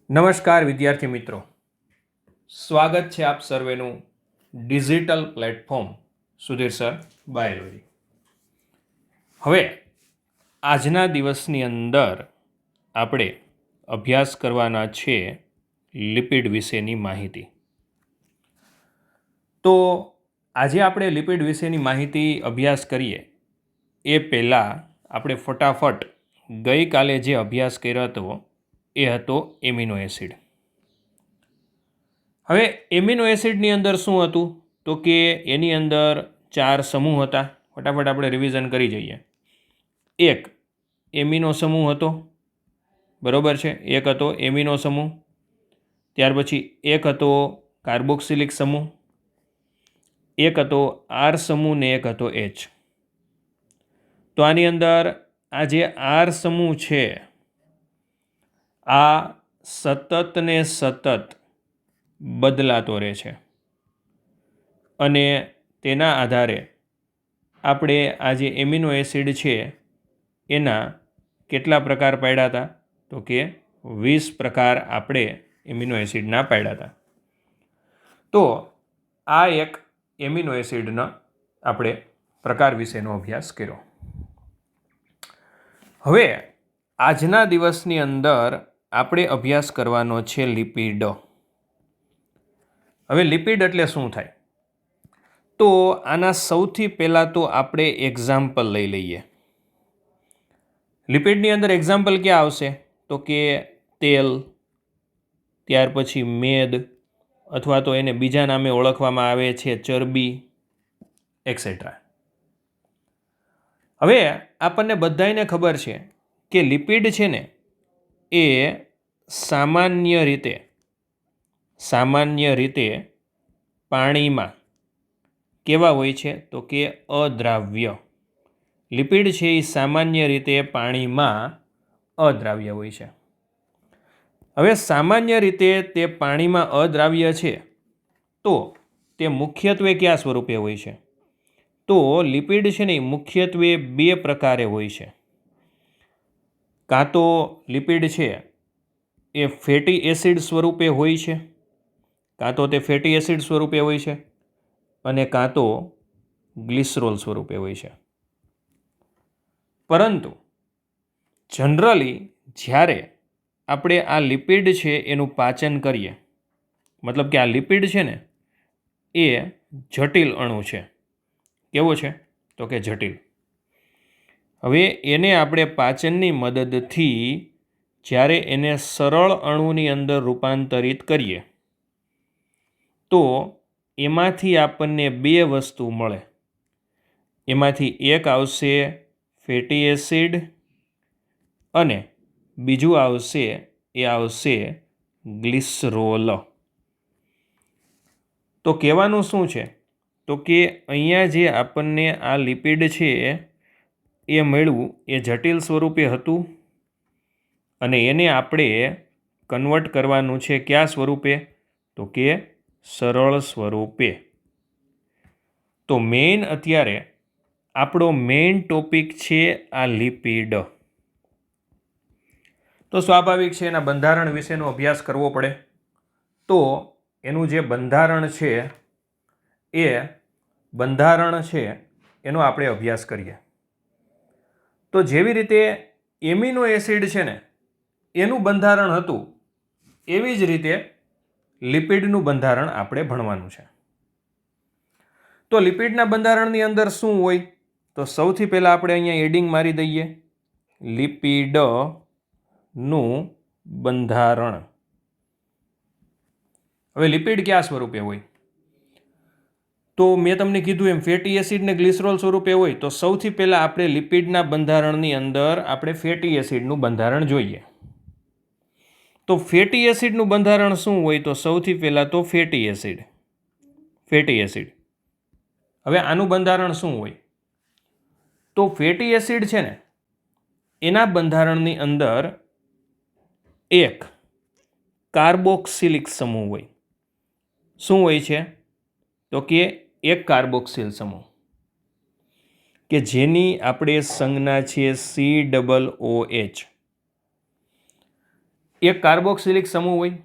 નમસ્કાર વિદ્યાર્થી મિત્રો, સ્વાગત છે આપ સર્વેનું digital platform Sudhir sir biology. હવે આજના દિવસની અંદર આપણે અભ્યાસ કરવાના છે લિપિડ વિશેની માહિતી. તો આજે આપણે લિપિડ વિશેની માહિતી અભ્યાસ કરીએ એ પહેલાં આપણે ફટાફટ ગઈકાલે જે અભ્યાસ કર્યો હતો એ હતો એમિનો એસિડ. હવે એમિનો એસિડની અંદર શું હતું તો કે એની અંદર 4 સમૂહ હતા. ફટાફટ આપણે રિવિઝન કરી જઈએ. એક એમિનો સમૂહ હતો, બરોબર છે. એક હતો એમિનો સમૂહ, ત્યાર પછી એક હતો કાર્બોક્સિલિક સમૂહ, એક હતો આર સમૂહ ને એક હતો એચ. તો આની અંદર આ જે આર સમૂહ છે આ સતત ને સતત બદલાતો રહે છે અને તેના આધારે આપણે આ જે એમિનો એસિડ છે એના કેટલા પ્રકાર પાડ્યા હતા તો કે 20 પ્રકાર આપણે એમિનો એસિડના પાડ્યા હતા. તો આ એક એમિનો એસિડના આપણે પ્રકાર વિશેનો અભ્યાસ કર્યો. હવે આજના દિવસની અંદર આપણે અભ્યાસ કરવાનો છે લિપિડ. હવે લિપિડ એટલે શું થાય તો આના સૌથી પહેલાં તો આપણે એક્ઝામ્પલ લઈ લઈએ. લિપિડની અંદર એક્ઝામ્પલ ક્યાં આવશે તો કે તેલ, ત્યાર પછી મેદ અથવા તો એને બીજા નામે ઓળખવામાં આવે છે ચરબી એક્સેટ્રા. હવે આપણને બધાને ખબર છે કે લિપિડ છે ને એ સામાન્ય રીતે પાણીમાં કેવા હોય છે તો કે અદ્રાવ્ય. લિપિડ છે એ સામાન્ય રીતે પાણીમાં અદ્રાવ્ય હોય છે. હવે સામાન્ય રીતે તે પાણીમાં અદ્રાવ્ય છે તો તે મુખ્યત્વે કયા સ્વરૂપે હોય છે તો લિપિડ છે ને મુખ્યત્વે 2 પ્રકારે હોય છે. કાં તો લિપિડ છે એ ફેટી એસિડ સ્વરૂપે હોય છે, કાં તો તે ફેટી એસિડ સ્વરૂપે હોય છે અને કાં તો ગ્લિસરોલ સ્વરૂપે હોય છે. પરંતુ જનરલી જ્યારે આપણે આ લિપિડ છે એનું પાચન કરીએ, મતલબ કે આ લિપિડ છે ને એ જટિલ અણુ છે. કેવો છે તો કે જટિલ. હવે એને આપણે પાચનની મદદથી જ્યારે એને સરળ અણુની અંદર રૂપાંતરિત કરીએ તો એમાંથી આપણને 2 વસ્તુ મળે. એમાંથી એક આવશે ફેટી એસિડ અને બીજું આવશે ગ્લિસરોલ. તો કહેવાનું શું છે તો કે અહીંયા જે આપણને આ લિપિડ છે એ મળ્યું એ જટિલ સ્વરૂપે હતું અને એને આપણે કન્વર્ટ કરવાનું છે કયા સ્વરૂપે તો કે સરળ સ્વરૂપે. તો અત્યારે આપણો મેઇન ટોપિક છે આ લિપિડ. તો સ્વાભાવિક છે એના બંધારણ વિશેનો અભ્યાસ કરવો પડે. તો એનું જે બંધારણ છે એનો આપણે અભ્યાસ કરીએ. તો જેવી રીતે એમિનો એસિડ છે ને એનું બંધારણ હતું એવી જ રીતે લિપિડનું બંધારણ આપણે ભણવાનું છે. તો લિપિડના બંધારણની અંદર શું હોય તો સૌથી પહેલાં આપણે અહીંયા એડિંગ મારી દઈએ લિપિડનું બંધારણ. હવે લિપિડ કયા સ્વરૂપે હોય તો મેં તમને કીધું એમ ફેટી એસિડ ને ગ્લિસરોલ સ્વરૂપે હોય. તો સૌથી પહેલાં આપણે લિપિડના બંધારણની અંદર આપણે ફેટી એસિડનું બંધારણ જોઈએ. તો ફેટી એસિડનું બંધારણ શું હોય તો સૌથી પહેલાં તો ફેટી એસિડ. હવે આનું બંધારણ શું હોય તો ફેટી એસિડ છે ને એના બંધારણની અંદર એક કાર્બોક્સિલિક સમૂહ હોય. શું હોય છે તો કે એક કાર્બોક્સિલ સમૂહ કે જેની આપણે સંજ્ઞા છે COOH. એક કાર્બોક્સિલિક સમૂહ હોય.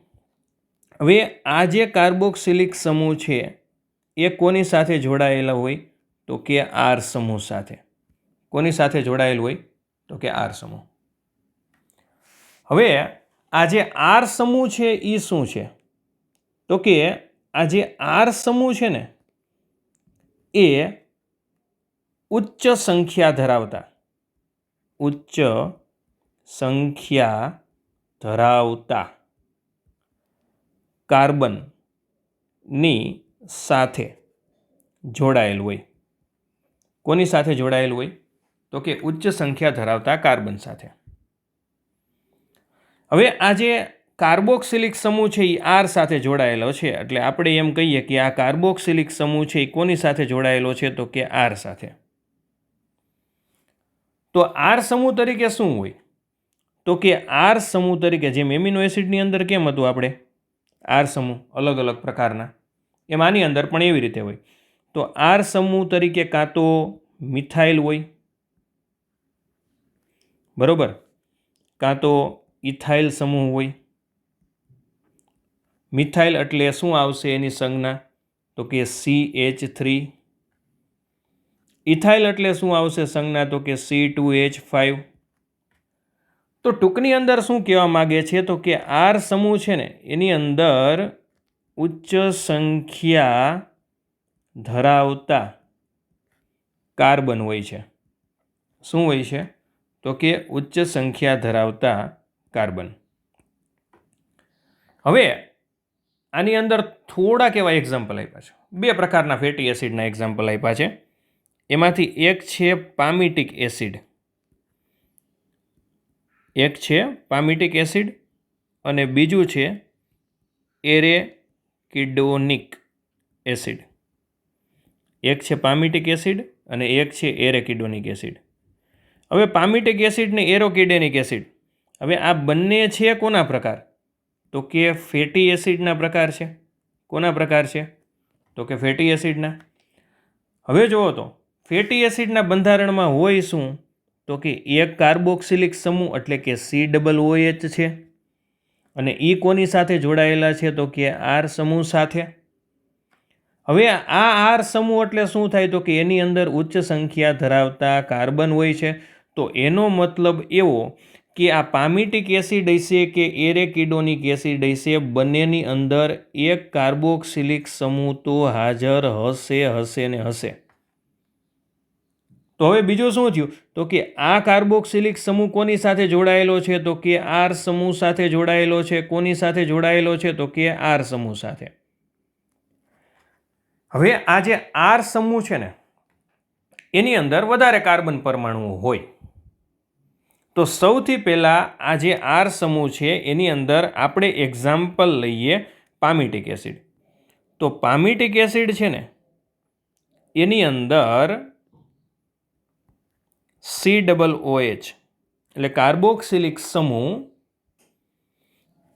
હવે આ જે કાર્બોક્સિલિક સમૂહ છે એ કોની સાથે જોડાયેલા હોય તો કે આર સમૂહ સાથે. કોની સાથે જોડાયેલું હોય તો કે આર સમૂહ. હવે આ જે આર સમૂહ છે એ શું છે તો કે આ જે આર સમૂહ છે ને એ ઉચ્ચ સંખ્યા ધરાવતા કાર્બનની સાથે જોડાયેલું હોય. કોની સાથે જોડાયેલું હોય તો કે ઉચ્ચ સંખ્યા ધરાવતા કાર્બન સાથે. હવે આ જે કાર્બોક્સિલિક સમૂહ છે એ આર સાથે જોડાયેલો છે એટલે આપણે એમ કહીએ કે આ કાર્બોક્સિલિક સમૂહ છે એ કોની સાથે જોડાયેલો છે તો કે આર સાથે. તો આર સમૂહ તરીકે શું હોય તો કે આર સમૂહ તરીકે જેમ એમિનો એસિડની અંદર કેમ હતું આપણે આર સમૂહ અલગ અલગ પ્રકારના, એમ આની અંદર પણ એવી રીતે હોય. તો આર સમૂહ તરીકે કાં તો મિથાઇલ હોય, બરોબર, કાં તો ઇથાઇલ સમૂહ હોય. મિથાઇલ એટલે શું આવશે એની સંજ્ઞા તો કે CH3. ઇથાઇલ એટલે શું આવશે સંજ્ઞા તો કે C2H5. તો ટૂંકની અંદર શું કહેવા માગે છે તો કે આર સમૂહ છે ને એની અંદર ઉચ્ચ સંખ્યા ધરાવતા કાર્બન હોય છે. શું હોય છે તો કે ઉચ્ચ સંખ્યા ધરાવતા કાર્બન. હવે આની અંદર થોડાક એવા એક્ઝામ્પલ આપ્યા છે. બે પ્રકારના ફેટી એસિડના એક્ઝામ્પલ આપ્યા છે. એમાંથી એક છે પામિટિક એસિડ, અને બીજું છે એરેકિડોનિક એસિડ. એક છે પામિટિક એસિડ અને એક છે એરેકિડોનિક એસિડ. હવે પામિટિક એસિડ ને એરોકિડોનિક એસિડ, હવે આ બંને છે કોના પ્રકાર તો કે ફેટી એસિડના પ્રકાર છે. કોના પ્રકાર છે તો કે ફેટી એસિડના. હવે જુઓ તો ફેટી એસિડના બંધારણમાં હોય શું તો કે એક કાર્બોક્સિલિક સમૂહ એટલે કે COOH છે અને એ કોની સાથે જોડાયેલા છે તો કે આર સમૂહ સાથે. હવે આ આર સમૂહ એટલે શું થાય તો કે એની અંદર ઉચ્ચ સંખ્યા ધરાવતા કાર્બન હોય છે. તો એનો મતલબ એવો કે આ પામિટિક એસિડ હશે કે એરેકિડોનિક એસિડ હશે, બંનેની અંદર એક કાર્બોક્સિલિક સમૂહ તો હાજર હશે ને હશે. તો હવે બીજું શું થયું તો કે આ કાર્બોક્સિલિક સમૂહ કોની સાથે જોડાયેલો છે તો કે આર સમૂહ સાથે જોડાયેલો છે. કોની સાથે જોડાયેલો છે તો કે આર સમૂહ સાથે. હવે આ જે આર સમૂહ છે ને એની અંદર વધારે કાર્બન પરમાણુઓ હોય. તો સૌથી પહેલાં આ જે આર સમૂહ છે એની અંદર આપણે એક્ઝામ્પલ લઈએ પામિટિક એસિડ. તો પામિટિક એસિડ છે ને એની અંદર COOH એટલે કાર્બોક્સિલિક સમૂહ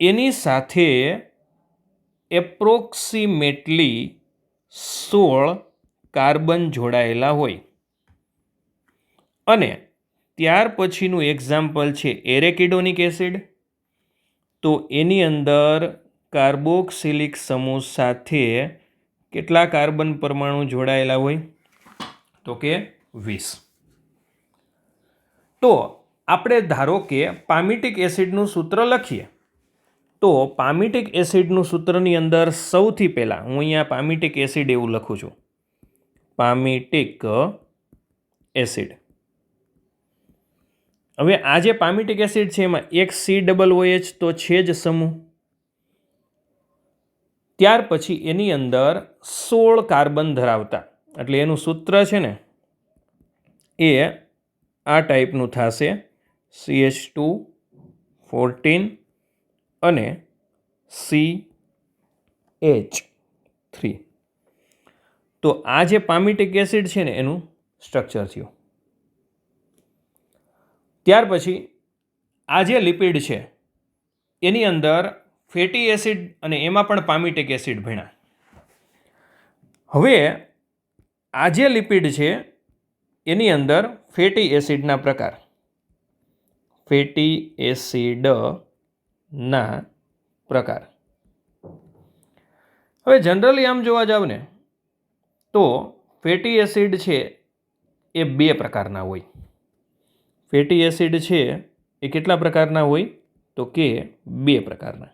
એની સાથે એપ્રોક્સિમેટલી 16 કાર્બન જોડાયેલા હોય. અને ત્યાર પછીનું એક્ઝામ્પલ છે એરેકિડોનિક એસિડ. તો એની અંદર કાર્બોક્સિલિક સમૂહ સાથે કેટલા કાર્બન પરમાણુ જોડાયેલા હોય તો કે 20. તો આપણે ધારો કે પામિટિક એસિડનું સૂત્ર લખીએ. તો પામિટિક એસિડનું સૂત્રની અંદર સૌથી પહેલાં હું અહીંયા પામિટિક એસિડ એવું લખું છું, પામિટિક એસિડ. હવે આ જે પામિટિક એસિડ છે એમાં એક COOH તો છે જ સમૂહ. ત્યાર પછી એની અંદર 16 કાર્બન ધરાવતા, એટલે એનું સૂત્ર છે ને એ આ ટાઈપનું થશે CH2 14 અને CH3. તો આ જે પામિટિક એસિડ છે ને એનું સ્ટ્રક્ચર થયું. ત્યાર પછી આ જે લિપિડ છે એની અંદર ફેટી એસિડ અને એમાં પણ પામિટિક એસિડ ભણ્યા. હવે આ જે લિપિડ છે એની અંદર ફેટી એસિડના પ્રકાર, ફેટી એસિડ ના પ્રકાર. હવે જનરલી આમ જોવા જાવ ને તો ફેટી એસિડ છે એ બે પ્રકારના હોય. ફેટી એસિડ છે એ કેટલા પ્રકારના હોય તો કે બે પ્રકારના.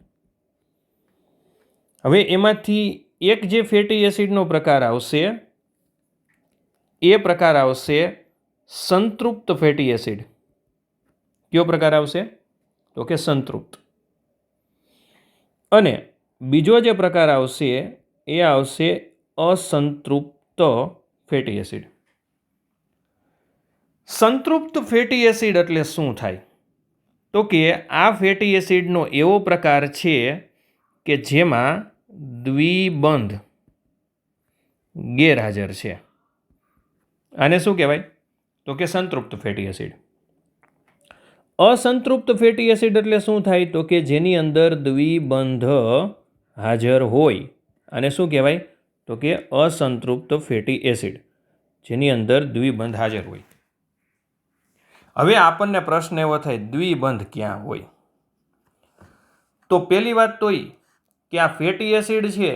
હવે એમાંથી એક જે ફેટી એસિડનો પ્રકાર આવશે એ પ્રકાર આવશે સંતૃપ્ત ફેટી એસિડ. કયો પ્રકાર આવશે તો કે સંતૃપ્ત. અને બીજો જે પ્રકાર આવશે એ આવશે અસંતૃપ્ત ફેટી એસિડ. સંતૃપ્ત ફેટી એસિડ એટલે શું થાય તો કે આ ફેટી એસિડનો એવો પ્રકાર છે કે જેમાં દ્વિબંધ ગેરહાજર છે. આને શું કહેવાય તો કે સંતૃપ્ત ફેટી એસિડ. અસંતૃપ્ત ફેટી એસિડ એટલે શું થાય તો કે જેની અંદર દ્વિબંધ હાજર હોય. આને શું કહેવાય તો કે અસંતૃપ્ત ફેટી એસિડ, જેની અંદર દ્વિબંધ હાજર હોય. હવે આપણને પ્રશ્ન એવો થાય દ્વિબંધ ક્યાં હોય? તો પહેલી વાત તો એ કે આ ફેટી એસિડ છે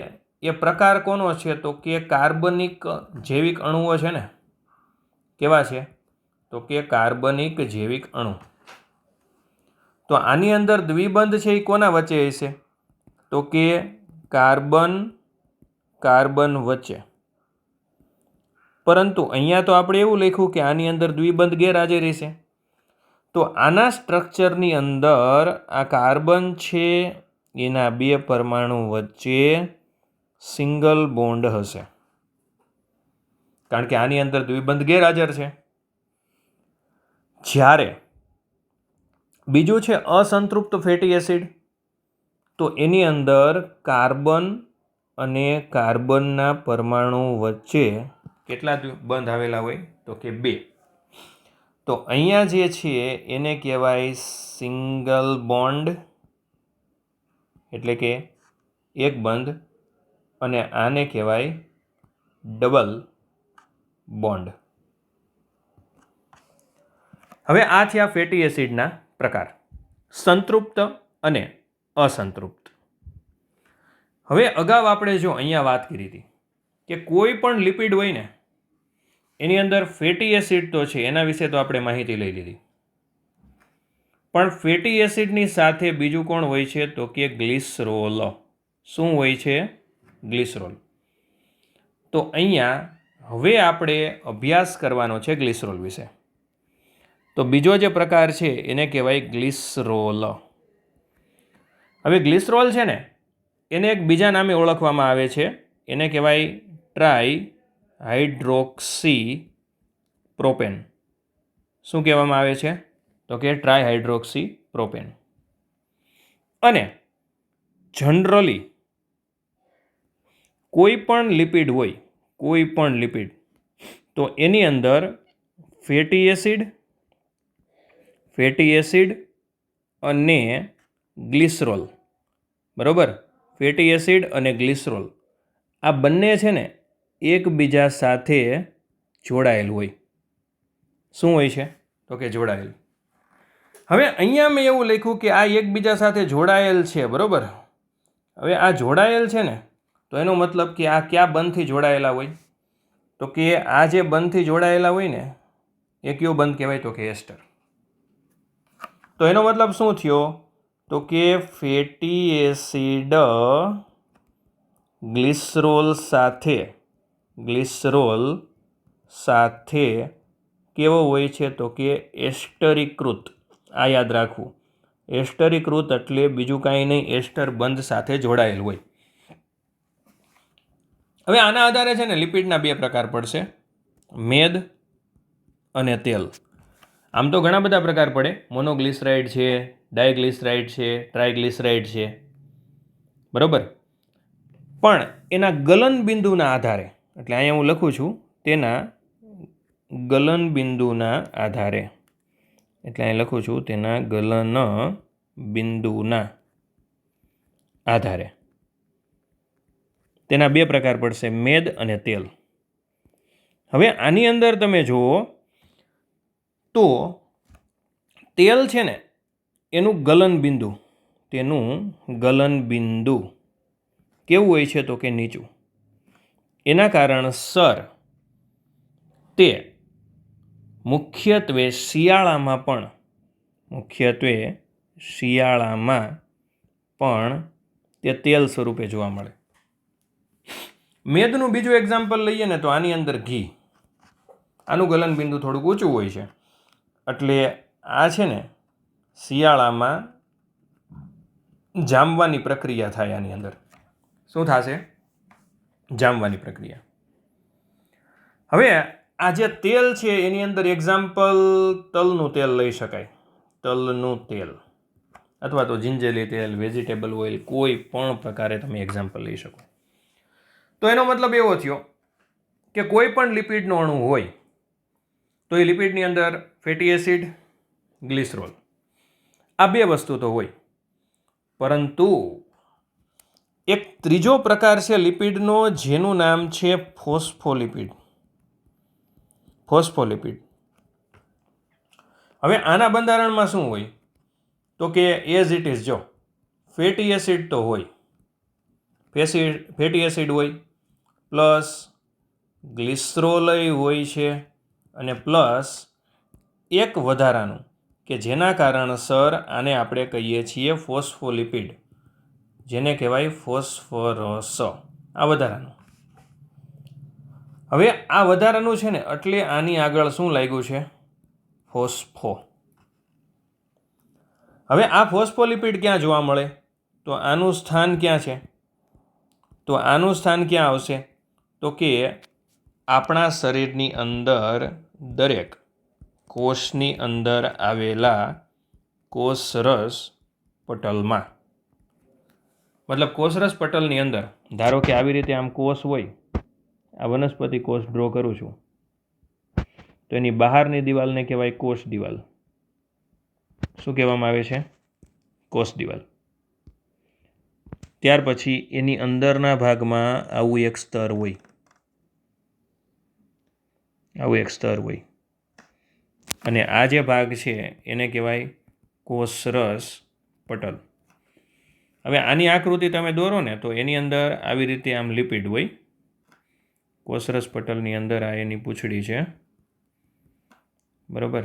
એ પ્રકાર કોનો છે તો કે કાર્બનિક જૈવિક અણુઓ છે ને. કેવા છે તો કે કાર્બનિક જૈવિક અણુ. તો આની અંદર દ્વિબંધ છે એ કોના વચ્ચે હશે તો કે કાર્બન કાર્બન વચ્ચે. પરંતુ અહીંયા તો આપણે એવું લખ્યું કે આની અંદર દ્વિબંધ ગેરહાજર રહેશે. તો આના સ્ટ્રક્ચરની અંદર આ કાર્બન છે એના બે પરમાણુ વચ્ચે સિંગલ બોન્ડ હશે, કારણ કે આની અંદર દ્વિબંધ ગેરહાજર છે. જ્યારે બીજું છે અસંતૃપ્ત ફેટી એસિડ, તો એની અંદર કાર્બન અને કાર્બનના પરમાણુ વચ્ચે કેટલા બંધ આવેલા હોય તો કે બે. તો અહીંયા જે છે એને કહેવાય સિંગલ બોન્ડ એટલે કે એક બંધ, અને આને કહેવાય ડબલ બોન્ડ. હવે આ થયા ફેટી એસિડના પ્રકાર, સંતૃપ્ત અને અસંતૃપ્ત. હવે અગાઉ આપણે જો અહીંયા વાત કરી હતી કે કોઈ પણ લિપિડ હોય ને એની અંદર ફેટી એસિડ તો છે, એના વિશે તો આપણે માહિતી લઈ લીધી. પણ ફેટી એસિડની સાથે બીજું કોણ હોય છે તો કે ગ્લિસરોલ. શું હોય છે? ગ્લિસરોલ. તો અહીંયા હવે આપણે અભ્યાસ કરવાનો છે ગ્લિસરોલ વિશે. તો બીજો જે પ્રકાર છે એને કહેવાય ગ્લિસરોલ. હવે ગ્લિસરોલ છે ને એને એક બીજા નામે ઓળખવામાં આવે છે, એને કહેવાય ટ્રાય હાઇડ્રોક્સી પ્રોપેન. શું કહેવામાં આવે છે તો કે ટ્રાય હાઇડ્રોક્સી પ્રોપેન. અને જનરલી કોઈ પણ લિપિડ હોય, કોઈ પણ લિપિડ, તો એની અંદર ફેટી એસિડ અને ગ્લિસરોલ, બરાબર, ફેટી એસિડ અને ગ્લિસરોલ આ બંને છે ને એકબીજા સાથે જોડાયેલ હોય. શું હોય છે તો કે જોડાયેલ. હવે અહીંયા મેં એવું લખ્યું કે આ એકબીજા સાથે જોડાયેલ છે, બરાબર. હવે આ જોડાયેલ છે ને તો એનો મતલબ કે આ કયા બંધથી જોડાયેલા હોય તો કે આ જે બંધથી જોડાયેલા હોય ને એ કયો બંધ કહેવાય તો કે એસ્ટર. તો એનો મતલબ શું થયો તો કે ફેટી એસિડ ગ્લિસરોલ સાથે કેવો હોય છે તો કે એસ્ટરીકૃત. આ યાદ રાખવું, એસ્ટરીકૃત એટલે બીજું કાંઈ નહીં, એસ્ટર બંધ સાથે જોડાયેલ હોય. હવે આના આધારે છે ને લિપિડના બે પ્રકાર પડશે, મેદ અને તેલ. આમ તો ઘણા બધા પ્રકાર પડે, મોનોગ્લિસરાઇડ છે, ડાયગ્લિસરાઇડ છે, ટ્રાયગ્લિસરાઇડ છે, બરાબર. પણ એના ગલન બિંદુના આધારે, એટલે અહીંયા હું લખું છું તેના ગલન બિંદુના આધારે, એટલે અહીં લખું છું તેના ગલન બિંદુના આધારે તેના બે પ્રકાર પડશે, મેદ અને તેલ. હવે આની અંદર તમે જુઓ તો તેલ છે ને એનું ગલન બિંદુ તેનું ગલન બિંદુ કેવું હોય છે તો કે નીચું. એના કારણસર તે મુખ્યત્વે શિયાળામાં પણ તે તેલ સ્વરૂપે જોવા મળે. મેદનું બીજું એક્ઝામ્પલ લઈએ ને તો આની અંદર ઘી, આનું ગલન બિંદુ થોડુંક ઊંચું હોય છે, એટલે આ છે ને શિયાળામાં જામવાની પ્રક્રિયા થાય. આની અંદર શું થશે? જામવાની પ્રક્રિયા. હવે આ જે તેલ છે એની અંદર એક્ઝામ્પલ તલનું તેલ લઈ શકાય. તલનું તેલ અથવા તો જિંજેલી તેલ, વેજીટેબલ ઓઇલ, કોઈ પણ પ્રકારે તમે એક્ઝામ્પલ લઈ શકો. તો એનો મતલબ એવો થયો કે કોઈ પણ લિપિડનો અણુ હોય તો એ લિપિડની અંદર ફેટી એસિડ, ગ્લિસરોલ, આ બે વસ્તુ તો હોય, પરંતુ એક ત્રીજો પ્રકાર છે લિપિડનો જેનું નામ છે ફોસ્ફોલિપિડ. હવે આના બંધારણમાં શું હોય તો કે એઝ ઇટ ઇઝ, જો ફેટી એસિડ તો હોય, ફેટી એસિડ હોય, પ્લસ ગ્લિસરોલય હોય છે, અને પ્લસ એક વધારાનું કે જેના કારણસર આને આપણે કહીએ છીએ ફોસ્ફોલિપિડ, જેને કહેવાય ફોસ્ફરસ. આ વધારાનું. હવે આ વધારાનું છે ને એટલે આની આગળ શું લાગ્યું છે? ફોસ્ફો. હવે આ ફોસ્ફોલિપિડ ક્યાં જોવા મળે તો આનું સ્થાન ક્યાં છે? તો આનું સ્થાન ક્યાં આવશે તો કે આપણા શરીરની અંદર દરેક કોષની અંદર આવેલા કોષરસ પટલમાં. મતલબ કોષરસ પટલની અંદર ધારો કે આવી રીતે આમ કોષ હોય, આ વનસ્પતિ કોષ ડ્રો કરું છું, તો એની બહારની દિવાલને કહેવાય કોષ દિવાલ. શું કહેવામાં આવે છે? કોષ દિવાલ. ત્યાર પછી એની અંદરના ભાગમાં આવું એક સ્તર હોય, અને આ જે ભાગ છે એને કહેવાય કોષરસ પટલ. હવે આની આકૃતિ તમે દોરો ને તો એની અંદર આવી રીતે આમ લિપિડ હોય. કોષરસ પટલની અંદર આ એની પૂંછડી છે, બરાબર.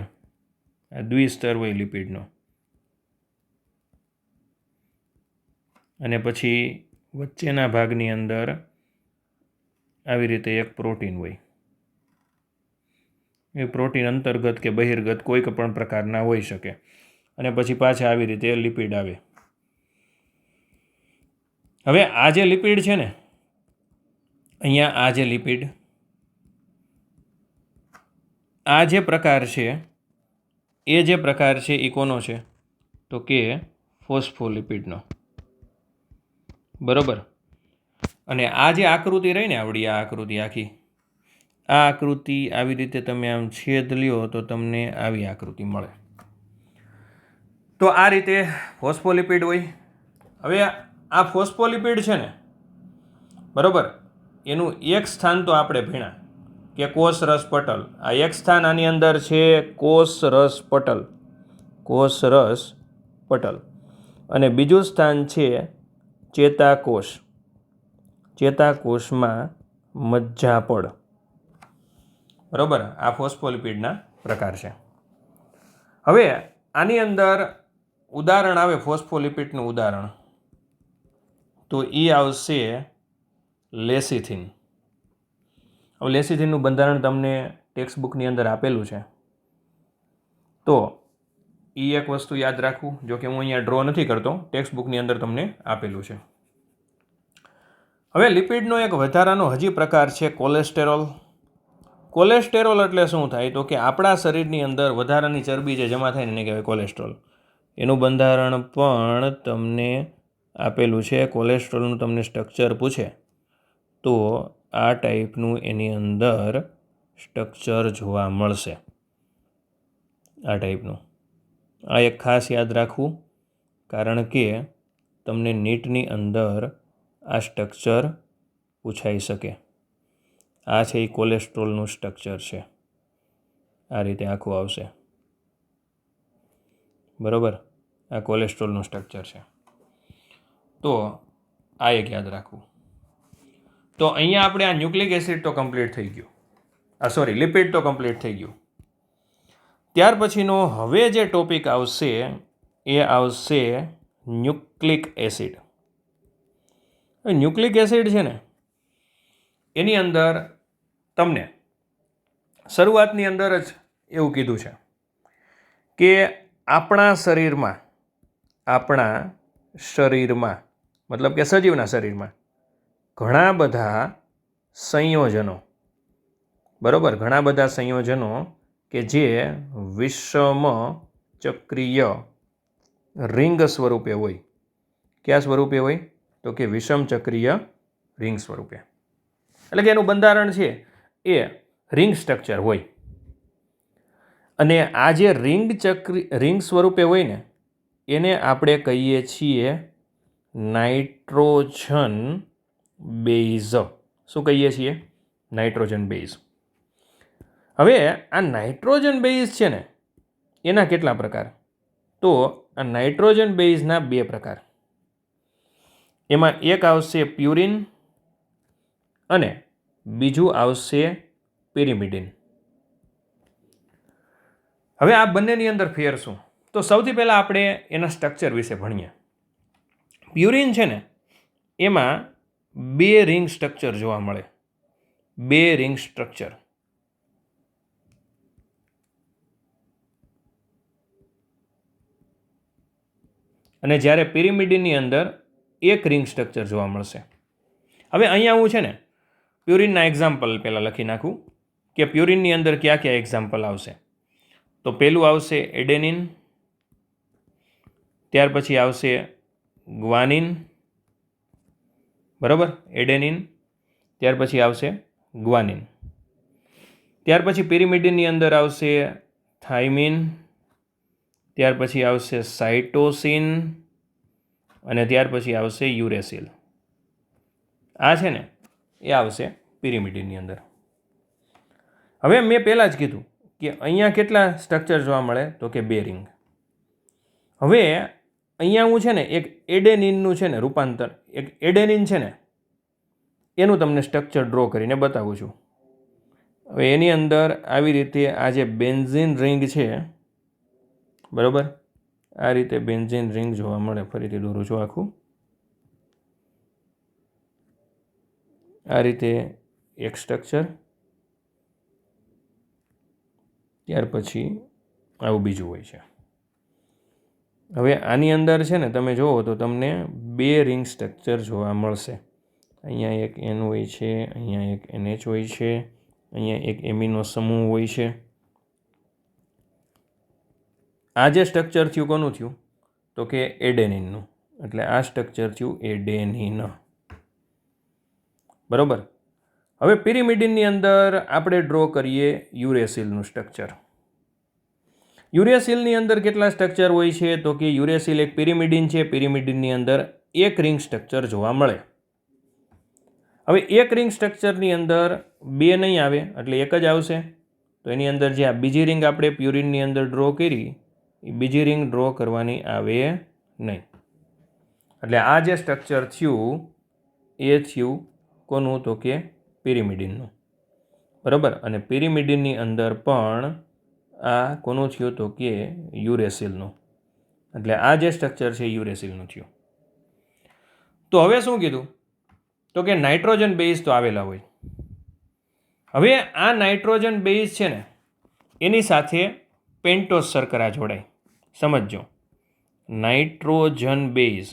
આ દ્વિસ્તર હોય લિપિડનો, અને પછી વચ્ચેના ભાગની અંદર આવી રીતે એક પ્રોટીન હોય. એ પ્રોટીન અંતર્ગત કે બહિર્ગત કોઈ પણ પ્રકારના હોઈ શકે, અને પછી પાછા આવી રીતે લિપિડ આવે. હવે આ જે લિપિડ છે ને, અહીંયા આ જે લિપિડ, આ જે પ્રકાર છે એ કોનો છે તો કે ફોસ્ફોલિપિડનો, બરોબર. અને આ જે આકૃતિ રહી ને આવડી, આ આકૃતિ આખી, આ આકૃતિ આવી રીતે તમે આમ છેદ લ્યો તો તમને આવી આકૃતિ મળે. તો આ રીતે ફોસ્ફોલિપિડ હોય. હવે આ ફોસ્ફોલિપિડ છે ને, બરોબર, એનું એક સ્થાન તો આપણે ભણ્યા કે કોષરસ પટલ. આ એક સ્થાન આની અંદર છે કોષરસ પટલ, અને બીજું સ્થાન છે ચેતાકોષમાં મજ્જાપડ, બરોબર. આ ફોસ્ફોલિપિડના પ્રકાર છે. હવે આની અંદર ઉદાહરણ આવે ફોસ્ફોલિપિડનું ઉદાહરણ, તો એ આવશે લેસિથિન. હવે લેસિથિનનું બંધારણ તમને ટેક્સ્ટ બુકની અંદર આપેલું છે, તો એ એક વસ્તુ યાદ રાખવું. જો કે હું અહીંયા ડ્રો નથી કરતો, ટેક્સ્ટ બુકની અંદર તમને આપેલું છે. હવે લિપિડનો એક વધારાનો હજી પ્રકાર છે કોલેસ્ટેરોલ. કોલેસ્ટેરોલ એટલે શું થાય તો કે આપણા શરીરની અંદર વધારાની ચરબી જે જમા થાય ને એને કહેવાય કોલેસ્ટ્રોલ. એનું બંધારણ પણ તમને આપેલું છે. કોલેસ્ટ્રોલનું તમને સ્ટ્રક્ચર પૂછે તો આ ટાઈપનું એની અંદર સ્ટ્રક્ચર જોવા મળશે. આ ટાઈપનું. આ એક ખાસ યાદ રાખવું, કારણ કે તમને નીટની અંદર આ સ્ટ્રક્ચર પૂછાઈ શકે. આ છે એ કોલેસ્ટ્રોલનું સ્ટ્રક્ચર છે. આ રીતે આખું આવશે, બરાબર. આ કોલેસ્ટ્રોલનું સ્ટ્રક્ચર છે. તો આ એક યાદ રાખવું. તો અહીંયા આપણે આ ન્યુક્લિક એસિડ તો કમ્પ્લીટ થઈ ગયું, લિપિડ તો કમ્પ્લીટ થઈ ગયું. ત્યાર પછીનો હવે જે ટોપિક આવશે એ આવશે ન્યુક્લિક એસિડ. ન્યુક્લિક એસિડ છે ને એની અંદર તમને શરૂઆતની અંદર જ એવું કીધું છે કે આપણા શરીરમાં મતલબ કે સજીવના શરીરમાં ઘણા બધા સંયોજનો, બરાબર, ઘણા બધા સંયોજનો કે જે વિષમ ચક્રીય રિંગ સ્વરૂપે હોય. કયા સ્વરૂપે હોય? તો કે વિષમ ચક્રીય રિંગ સ્વરૂપે. એટલે કે એનું બંધારણ છે એ રિંગ સ્ટ્રક્ચર હોય. અને આ જે રિંગ સ્વરૂપે હોય ને એને આપણે કહીએ છીએ નાઇટ્રોજન બેઝ. શું કહીએ છીએ? Nitrogen base. હવે આ નાઇટ્રોજન બેઝ છે ને એના કેટલા પ્રકાર? તો આ નાઇટ્રોજન બેઝના 2 પ્રકાર. એમાં એક આવશે પ્યુરિન અને બીજું આવશે પિરિમિડિન. હવે આ બંનેની અંદર ફેર શું? તો સૌથી પહેલાં આપણે એના સ્ટ્રક્ચર વિશે ભણીએ. પ્યુરિન છે ને એમાં 2 રિંગ સ્ટ્રક્ચર જોવા મળે. 2 રિંગ સ્ટ્રક્ચર. અને જ્યારે પિરિમિડિનની અંદર 1 રિંગ સ્ટ્રક્ચર જોવા મળશે. હવે અહીંયા હું છે ને પ્યુરિનના એક્ઝામ્પલ પહેલાં લખી નાખું કે પ્યુરિનની અંદર કયા કયા એક્ઝામ્પલ આવશે. તો પહેલું આવશે એડેનિન, ત્યાર પછી આવશે ગ્વાનિન, બરાબર, એડેનિન, ત્યાર પછી આવશે ગ્વાનિન. ત્યાર પછી પિરિમિડિનની અંદર આવશે થાઇમિન, ત્યાર પછી આવશે સાઇટોસિન અને ત્યાર પછી આવશે યુરેસિલ. આ છે ને એ આવશે પિરિમિડિનની અંદર. હવે મેં પહેલાં જ કીધું કે અહીંયા કેટલા સ્ટ્રક્ચર જોવા મળે? તો કે 2 રિંગ. હવે અહીંયા હું છે ને એક એડેનિનનું છે ને રૂપાંતર, એક એડેનિન છે ને એનું તમને સ્ટ્રક્ચર ડ્રો કરીને બતાવું છું. હવે એની અંદર આવી રીતે આ જે બેન્ઝીન રિંગ છે, બરાબર, આ રીતે બેન્ઝીન રિંગ જોવા મળે. ફરીથી દોરું છું આખું. આ રીતે એક સ્ટ્રક્ચર, ત્યાર પછી આવું બીજું હોય છે. હવે આની અંદર છે ને તમે જુઓ તો તમને 2 રિંગ સ્ટ્રક્ચર જોવા મળશે. અહીંયા એક N હોય છે, અહીંયા એક NH હોય છે, અહીંયા એક એમિનો સમૂહ હોય છે. આ જે સ્ટ્રક્ચર થયું કોનું થયું? તો કે એડેનિનનું. એટલે આ સ્ટ્રક્ચર થયું એડેનિન, બરાબર. હવે પિરિમિડિનની અંદર આપણે ડ્રો કરીએ યુરેસિલનું સ્ટ્રક્ચર. યુરેસિલની અંદર કેટલા સ્ટ્રક્ચર હોય છે? તો કે યુરેસિલ એક પિરિમિડિન છે. પિરિમિડિનની અંદર 1 રિંગ સ્ટ્રક્ચર જોવા મળે. હવે 1 રિંગ સ્ટ્રક્ચરની અંદર 2 નહીં આવે, એટલે 1 જ આવશે. તો એની અંદર જે આ બીજી રિંગ આપણે પ્યુરિનની અંદર ડ્રો કરી એ બીજી રિંગ ડ્રો કરવાની આવે નહીં. એટલે આ જે સ્ટ્રક્ચર થયું એ થયું કોનું? તો કે પિરિમિડિનનું, બરાબર. અને પિરિમિડિનની અંદર પણ આ કોનું થયું? તો કે યુરેસિલનું. એટલે આ જે સ્ટ્રક્ચર છે યુરેસિલનું થયું. તો હવે શું કીધું? તો કે નાઇટ્રોજન બેઝ તો આવેલા હોય. હવે આ નાઇટ્રોજન બેઝ છે ને એની સાથે પેન્ટોઝ શર્કરા જોડાય. સમજો, નાઇટ્રોજન બેઝ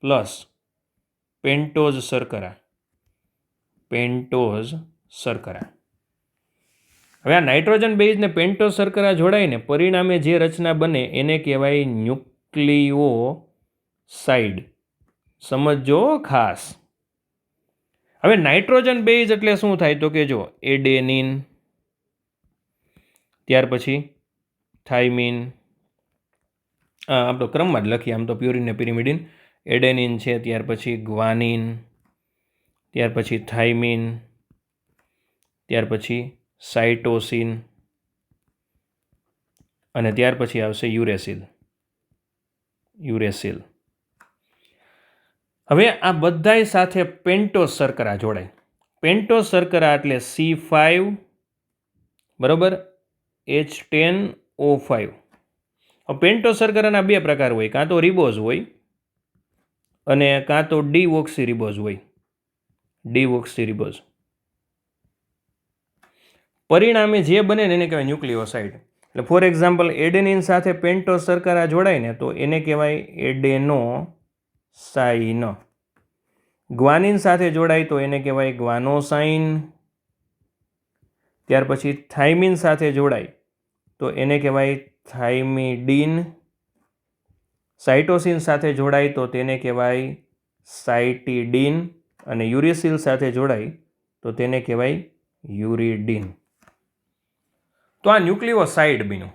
પ્લસ પેન્ટોઝ શર્કરા. હવે આ નાઇટ્રોજન બેઝ ને પેન્ટોઝ શર્કરા જોડાઈને પરિણામે જે રચના બને એને કહેવાય ન્યુક્લિયોસાઇડ. સમજો ખાસ. હવે નાઇટ્રોજન બેઝ એટલે શું થાય? તો કે જો એડેનિન, ત્યાર પછી થાઇમિન, આપણો ક્રમમાં જ લખીએ આમ તો પ્યુરિન ને પિરિમિડિન. એડેનિન છે, ત્યાર પછી ગ્વાનિન, ત્યાર પછી થાઇમિન, ત્યાર પછી સાઇટોસિન અને ત્યાર પછી આવશે યુરેસિલ. યુરેસિલ. હવે આ બધાય સાથે પેન્ટોઝ શર્કરા જોડાય. પેન્ટોઝ શર્કરા એટલે C5 બરોબર H10O5. પેન્ટોઝ શર્કરાના બે પ્રકાર હોય, કાં તો રિબોઝ હોય અને કાં તો ડીઓક્સીરિબોઝ હોય. ડીઓક્સીરિબોઝ. પરિણામે જે બને ને એને કહેવાય ન્યુક્લિયોસાઇડ. એટલે ફોર એક્ઝામ્પલ એડેનિન સાથે પેન્ટોઝ શર્કરા જોડાય ને તો એને કહેવાય એડેનોસાઇન. ગ્વાનિન સાથે જોડાય તો એને કહેવાય ગ્વાનોસાઇન. ત્યાર પછી થાઇમિન સાથે જોડાય તો એને કહેવાય થાઇમિડીન. સાઇટોસિન સાથે જોડાય તો તેને કહેવાય સાઇટિડીન. અને યુરેસિલ સાથે જોડાય તો તેને કહેવાય યુરિડીન. તો આ ન્યુક્લિયોસાઇડ બન્યું.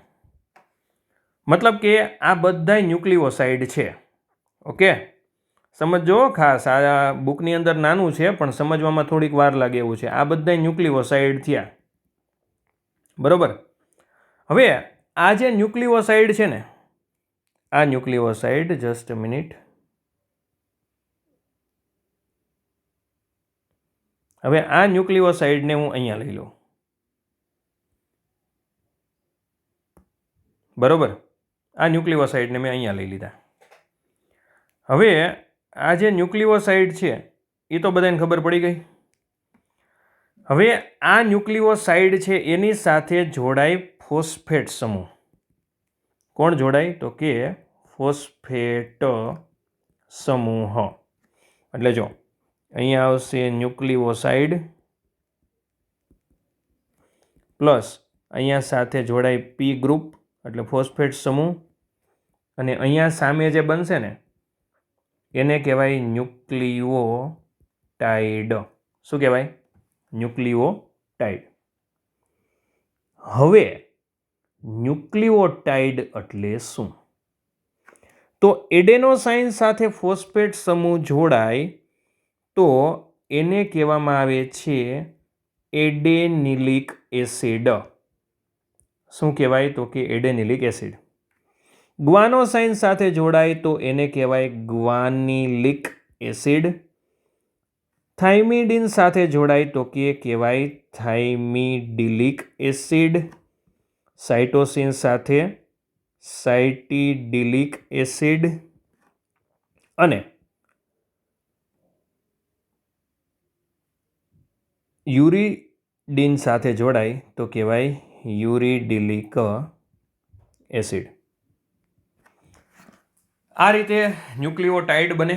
મતલબ કે આ બધા ન્યુક્લિયોસાઇડ છે. ઓકે, સમજો ખાસ. આ બુકની અંદર નાનું છે પણ સમજવામાં થોડીક વાર લાગે એવું છે. આ બધા ન્યુક્લિયોસાઇડ થયા બરોબર. હવે આ જે ન્યુક્લિયોસાઇડ છે ને, આ ન્યુક્લિયોસાઇડ, જસ્ટ અ મિનિટ. હવે આ ન્યુક્લિયોસાઇડને હું અહીંયા લઈ લઉં બરોબર. આ ન્યુક્લિયોસાઇડને મેં અહીંયા લઈ લીધા. હવે આ જે ન્યુક્લિયોસાઇડ છે એ તો બધાને ખબર પડી ગઈ. હવે આ ન્યુક્લિયોસાઇડ છે એની સાથે જોડાય ફોસ્ફેટ સમૂહ. કોણ જોડાય? તો કે ફોસ્ફેટ સમૂહ. એટલે જો અહીંયા આવશે ન્યુક્લિયોસાઇડ પ્લસ અહીંયા સાથે જોડાય પી ગ્રુપ એટલે ફોસ્ફેટ સમૂહ. અને અહીંયા સામે જે બનશે ને એને કહેવાય ન્યુક્લિયોટાઇડ. શું કહેવાય? ન્યુક્લિયોટાઇડ. હવે ન્યુક્લિયોટાઇડ એટલે શું? તો એડેનોસાઇન સાથે ફોસ્ફેટ સમૂહ જોડાય તો એને કહેવામાં આવે છે એડેનિલિક એસિડ. શું કહેવાય? તો કે એડેનિલિક એસિડ. ગ્વાનોસાઇન સાથે જોડાય તો એને કહેવાય ગ્વાનિલિક એસિડ. થાઇમિડીન સાથે જોડાય તો કે કહેવાય થાઇમિડિલિક એસિડ. સાઇટોસિન સાથે સાઇટિડિલિક એસિડ. અને યુરિડીન સાથે જોડાય તો કહેવાય યુરિડિલિક એસિડ. આ રીતે ન્યુક્લિયોટાઇડ બને.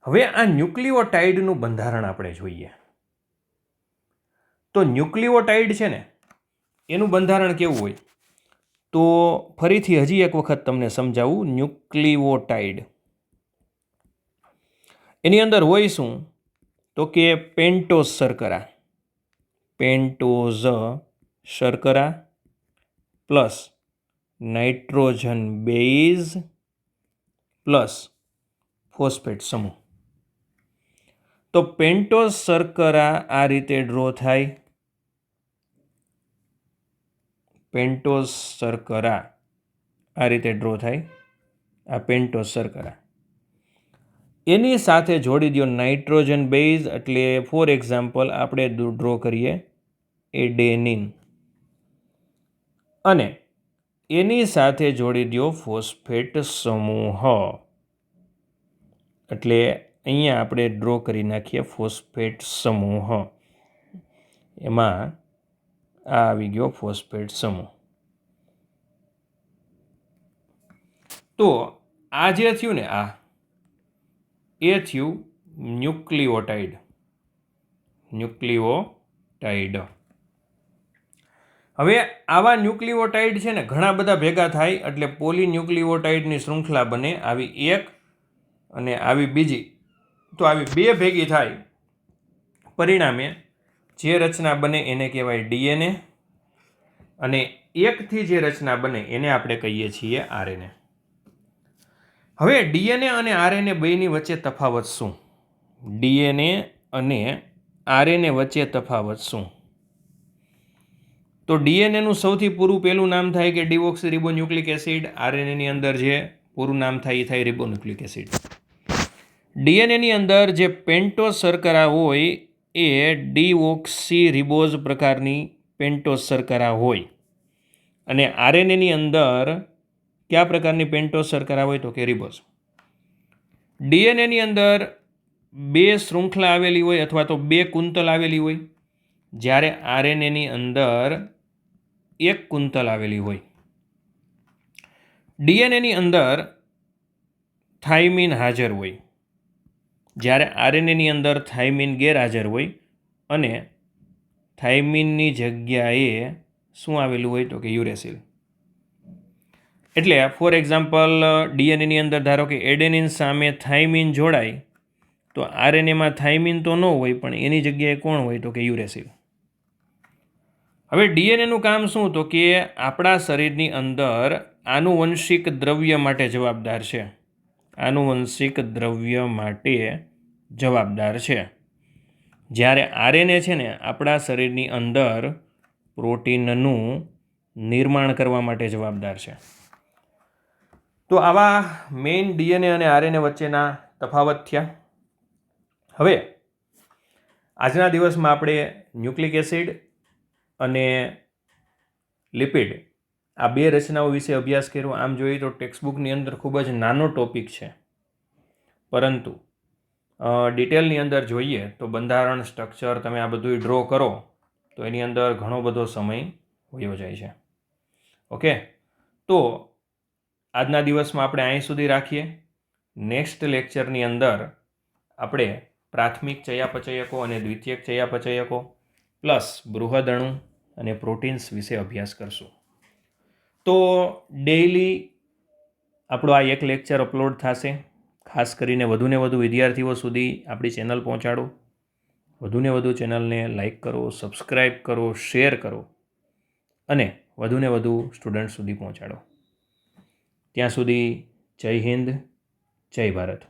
હવે આ ન્યુક્લિયોટાઇડનું બંધારણ આપણે જોઈએ. તો ન્યુક્લિયોટાઇડ છે ને એનું બંધારણ કેવું હોય? તો ફરીથી હજી એક વખત તમને સમજાવું. ન્યુક્લિયોટાઇડ એની અંદર હોય શું? તો કે પેન્ટોઝ શર્કરા. પેન્ટોઝ શર્કરા plus nitrogen base plus phosphate સમૂહ. તો પેન્ટોઝ શર્કરા આ રીતે ડ્રો થાય. પેન્ટોઝ શર્કરા આ રીતે ડ્રો થાય. આ પેન્ટોઝ શર્કરા એની સાથે જોડી દો નાઇટ્રોજન બેઝ. એટલે ફોર એક્ઝામ્પલ આપણે ડ્રો કરીએ એડેનિન. અને એની સાથે જોડી દો ફોસ્ફેટ સમૂહ. એટલે અહીંયા આપણે ડ્રો કરી નાખીએ ફોસ્ફેટ સમૂહ. એમાં આ આવી ગયો ફોસ્ફેટ સમૂહ. તો આ જે થયું ને એ થયું ન્યુક્લિયોટાઇડ. ન્યુક્લિયોટાઇડ. હવે આવા ન્યુક્લિયોટાઇડ છે ને ઘણા બધા ભેગા થાય એટલે પોલીન્યુક્લિયોટાઇડની શૃંખલા બને. આવી એક અને આવી બીજી. તો આવી બે ભેગી થાય પરિણામે જે રચના બને એને કહેવાય ડીએનએ. અને એકથી જે રચના બને એને આપણે કહીએ છીએ આરએનએ. હવે ડીએનએ અને આરએનએ બેની વચ્ચે તફાવત શું? ડીએનએ અને આરએનએ વચ્ચે તફાવત શું? તો ડીએનએનું સૌથી પૂરું પહેલું નામ થાય કે ડીઓક્સીરિબોન્યુક્લિક એસિડ. આરએનએની અંદર જે પૂરું નામ થાય એ થાય રિબોન્યુક્લિક એસિડ. ડીએનએની અંદર જે પેન્ટોઝ શર્કરા હોય એ ડીઓક્સી રિબોઝ પ્રકારની પેન્ટોઝ શર્કરા હોય અને આરએનએની અંદર કયા પ્રકારની પેન્ટોઝ શર્કરા હોય તો કે રિબોઝ. ડીએનએની અંદર 2 શૃંખલા આવેલી હોય અથવા તો 2 કુંતલ આવેલી હોય, જ્યારે આરએનએની અંદર 1 કુંતલ આવેલી હોય. ડીએનએની અંદર થાઇમિન હાજર હોય, જ્યારે આરએનએની અંદર થાઇમિન ગેરહાજર હોય અને થાઇમિનની જગ્યાએ શું આવેલું હોય તો કે યુરેસિલ. એટલે ફોર એક્ઝામ્પલ ડીએનએની અંદર ધારો કે એડેનિન સામે થાઇમિન જોડાય તો આરએનએમાં થાઇમિન તો ન હોય પણ એની જગ્યાએ કોણ હોય તો કે યુરેસિલ. હવે ડીએનએનું કામ શું તો કે આપણા શરીરની અંદર આનુવંશિક દ્રવ્ય માટે જવાબદાર છે. આનુવંશિક દ્રવ્ય માટે જવાબદાર છે. જ્યારે આરએનએ છે ને આપણા શરીરની અંદર પ્રોટીનનું નિર્માણ કરવા માટે જવાબદાર છે. તો આવા મેઇન ડીએનએ અને આરએનએ વચ્ચેના તફાવત થયા. હવે આજના દિવસમાં આપણે ન્યુક્લિક એસિડ અને લિપિડ આ 2 રચનાઓ વિશે અભ્યાસ કર્યો. આમ જોઈએ તો ટેક્સ્ટબુકની અંદર ખૂબ જ નાનો ટોપિક છે, પરંતુ ડિટેલની અંદર જોઈએ તો બંધારણ, સ્ટ્રક્ચર તમે આ બધું ડ્રો કરો તો એની અંદર ઘણો બધો સમય વયો જાય છે. ઓકે, તો આજના દિવસમાં આપણે અહીં સુધી રાખીએ. નેક્સ્ટ લેક્ચરની અંદર આપણે પ્રાથમિક ચયાપચયકો અને દ્વિતીયક ચયાપચયકો પ્લસ બૃહદ અણુ અને પ્રોટીન્સ વિશે અભ્યાસ કરશું. તો ડેઇલી આપણો આ એક લેક્ચર અપલોડ થશે. ખાસ કરીને વધુને વધુ વિદ્યાર્થીઓ સુધી આપણી ચેનલ પહોંચાડો. વધુને વધુ ચેનલને લાઈક કરો, સબસ્ક્રાઈબ કરો, શેર કરો અને વધુને વધુ સ્ટુડન્ટ સુધી પહોંચાડો. ત્યાં સુધી જય હિન્દ, જય ભારત.